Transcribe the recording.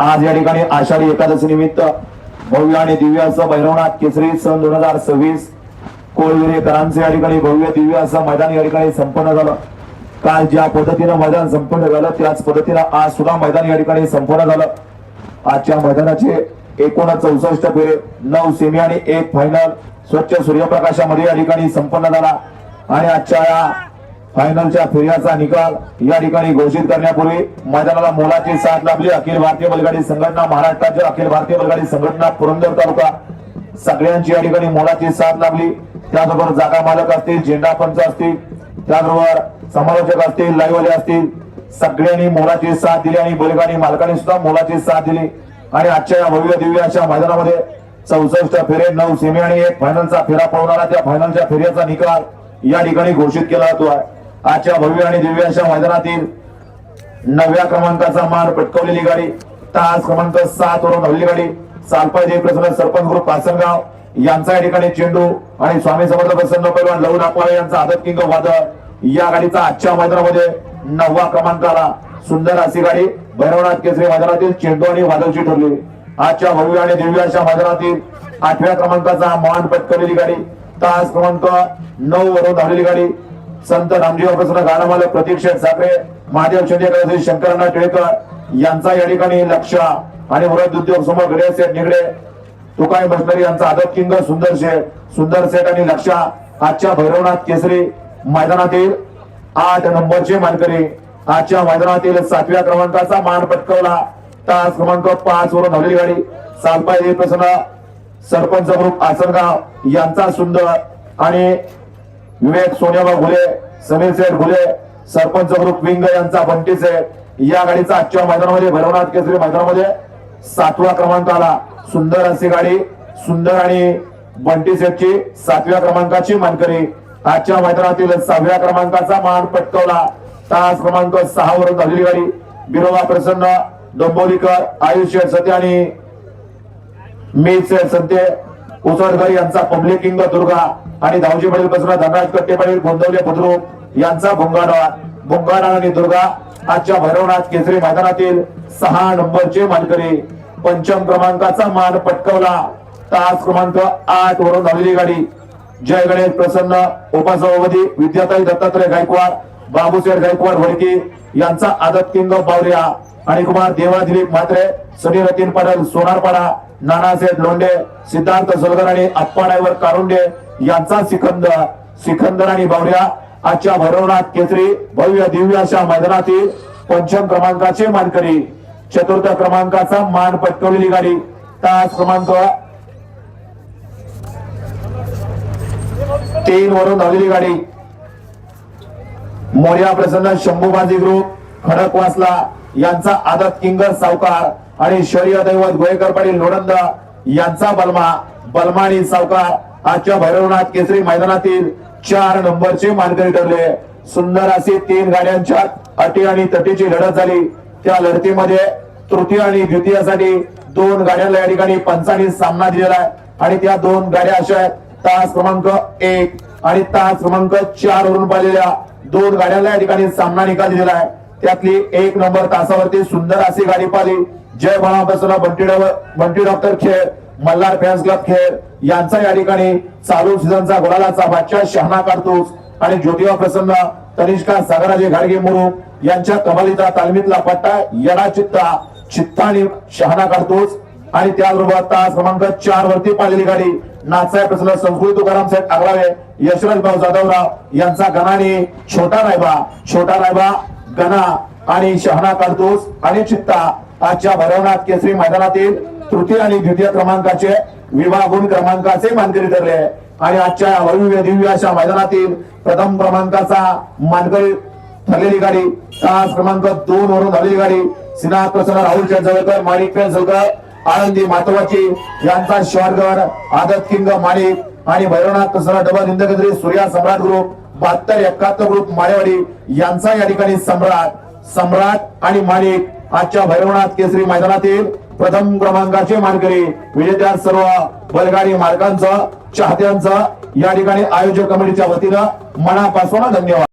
आज या ठिकाणी आषाढी एकादशी निमित्त भव्य आणि दिव्य असं भैरवनाथ केसरी सन 2026 कोळवेकरांचे या ठिकाणी भव्य दिव्य असं मैदान या ठिकाणी संपन्न झालं। काल ज्या पद्धतीनं मैदान संपन्न झालं त्याच पद्धतीनं आज सुद्धा मैदान या ठिकाणी संपन्न झालं। आजच्या मैदानाचे एकूण 64 फेरे 9 सेमी आणि 1 फायनल स्वच्छ सूर्यप्रकाशामध्ये या ठिकाणी संपन्न झाला आणि आजच्या या फायनलच्या फेऱ्याचा निकाल या ठिकाणी घोषित करण्यापूर्वी मैदानाला मोलाची साथ लाभली अखिल भारतीय बैलगाडी संघटना महाराष्ट्राच्या अखिल भारतीय बैलगाडी संघटना पुरंदर तालुका सगळ्यांची या ठिकाणी मोलाची साथ लाभली। त्याचबरोबर जागा मालक असतील, झेंडा पंच असतील, त्याचबरोबर समालोचक असतील, लाईव्ह वाले असतील, सगळ्यांनी मोलाची साथ दिली आणि बैलगाडी मालकांनी सुद्धा मोलाची साथ दिली आणि आजच्या या भव्य दिव्य अशा मैदानामध्ये 64 फेरे 9 सेमी आणि 1 फायनलचा फेरा पळवणारा त्या फायनलच्या फेऱ्याचा निकाल या ठिकाणी घोषित केला जातो आहे। आजच्या भव्य आणि दिव्य अशा मैदानातील 9व्या क्रमांकाचा मान पटकावलेली गाडी तास क्रमांक 7 वरून धावलेली गाडी सालपाई जयप्रसन्न सरपंच ग्रुप पासनगाव यांचा या ठिकाणी चेंडू आणि स्वामी समर्थ प्रसन्न पैलवान लहू नागपाळे यांचा आदत किंग वादळ या गाडीचा आजच्या मैदानामध्ये 9व्या क्रमांकाला सुंदर अशी गाडी भैरवनाथ केसरी मैदानातील चेंडू आणि वादळची ठरली। आजच्या भव्य आणि दिव्य अशा मैदानातील 8व्या क्रमांकाचा मान पटकावलेली गाडी तास क्रमांक 9 वरून धावलेली गाडी संत रामजीव प्रसन्न गाणामालक प्रतीक शेठ साखरे महादेव शिंदे शंकरनाथ टिळेकर यांचा या ठिकाणी लक्ष आणि वृद्ध उद्योग समोर गडे सेठ निगडे तुकाई मशनरी यांचा आदत किंग सुंदर सेठ आणि लक्ष आजच्या भैरवनाथ केसरी मैदानातील 8 नंबरचे मानकरी आजच्या मैदानातील 7व्या क्रमांकाचा मान पटकावला तास क्रमांक 5 वरून धावलेली गाडी सालपाई प्रसन्न सरपंच ग्रुप आसनगाव यांचा सुंदर आणि विवेक सोन्याबा घुले समीर सेठ घुले सरपंच ग्रुप विंग यांचा बंटी सेठ या गाडीचा आजच्या मैदानामध्ये भैरवनाथ केसरी मैदानामध्ये 7व्या क्रमांकाला सुंदर अशी गाडी सुंदर आणि बंटी सेठची 7व्या क्रमांकाची मानकरी आजच्या मैदानातील 6व्या क्रमांकाचा मान पटकावला तास क्रमांक 6 वरून धावलेली गाडी बिरोबा प्रसन्न डोंबोलीकर आयुष्य सत्य आणि मीत सेठ संते उसळकर यांचा पब्लिक किंग दुर्गा आणि धावजी पाटील प्रसन्न धनराज कट्टे पाटील गोंदवले बुद्रुक यांचा भुंगारा आणि दुर्गा आजच्या भैरवनाथ केसरी मैदानातील 6 नंबरचे मानकरी 5म क्रमांकाचा मान पटकावला तास क्रमांक 8 वरून धावलेली गाडी जय गणेश प्रसन्न उपासभापती विद्याताई दत्तात्रय गायकवाड बाबूसेठ गायकवाड वडकी यांचा आदत किंग बावरिया आणि कुमार देवा दिलीप म्हात्रे सनी रतीन पाटील सोनारपाडा नानासेठ लोंढे सिद्धार्थ सोलकर आणि अप्पा ड्रायव्हर कारुंडे यांचा सिकंदर आणि बावरिया आजच्या भैरवनाथ केसरी भव्य दिव्य अशा मैदानातील 5म क्रमांकाचे मानकरी 4थ्या क्रमांकाचा मान पटकावलेली गाडी तास क्रमांक 3 वरून धावलेली गाडी मोर्या प्रसन्न शंभूबाजी ग्रुप खडकवासला यांचा आदत किंग सावकार आणि शौर्य दैवत गोयकर पाटील लोणंद यांचा बलमा आणि सावकार आजच्या भैरवनाथ केसरी मैदानातील 4 नंबरचे मानकरी ठरले। सुंदर अशी 3 गाड्यांच्या अटी आणि तटीची लढत झाली। त्या लढतीमध्ये तृतीय आणि द्वितीयसाठी 2 गाड्यांना या ठिकाणी पंचांनी सामना दिलेला आहे आणि त्या 2 गाड्या अशा आहेत तास क्रमांक 1 आणि तास क्रमांक 4 वरून पाहिलेल्या 2 गाड्यांना या ठिकाणी सामना निकाल दिलेला आहे। त्यातली 1 नंबर तासावरती सुंदर अशी गाडी पाहिली जय बाळाप्रसन्न बंटी डॉक्टर खेळ मल्हार फॅन्स क्लब खेळ यांचा या ठिकाणी चालू सीझनचा गोलाचा बादशाह शहाणा कारतूस आणि ज्योतिबा प्रसन्न तनिष्का सागराजे घाडगे मुरुम यांच्या कमालीचा तालमीतला पट्टा येडा चित्ता आणि शहाणा कारतूस आणि त्याचबरोबर तास क्रमांक 4 वरती पाहिलेली गाडी नाथसाहेब प्रसन्न संस्कृत तुकाराम साहेब आगलावे यशवंतराव जाधवराव यांचा गणाने छोटा रायबा गणा आणि शहाणा कारतूस आणि चित्ता आजच्या भैरवनाथ केसरी मैदानातील तृतीय आणि द्वितीय क्रमांकाचे विभागून क्रमांकाचे मानकरी ठरले आणि आजच्या भव्य दिव्य अशा मैदानातील प्रथम क्रमांकाचा मानकरी ठरलेली गाडी तास क्रमांक 2 वरून धावलेली गाडी सिनाथ प्रसन्न राहुल जवळकर माणिक पेंसलकर आनंदी मातवाची यांचा शॉर्टगड आदत किंग माणिक आणि भैरवनाथ प्रसन्न डबल इंदकेसरी सूर्या सम्राट ग्रुप 72-71 ग्रुप माळेवाडी यांचा या ठिकाणी सम्राट आणि माणिक आजच्या भैरवनाथ केसरी मैदानातील प्रथम क्रमांकाचे मानकरी विजेत्या सर्व बैलगाडी मालकांचं चाहत्यांचं या ठिकाणी आयोजक कमिटीच्या वतीनं मनापासून धन्यवाद।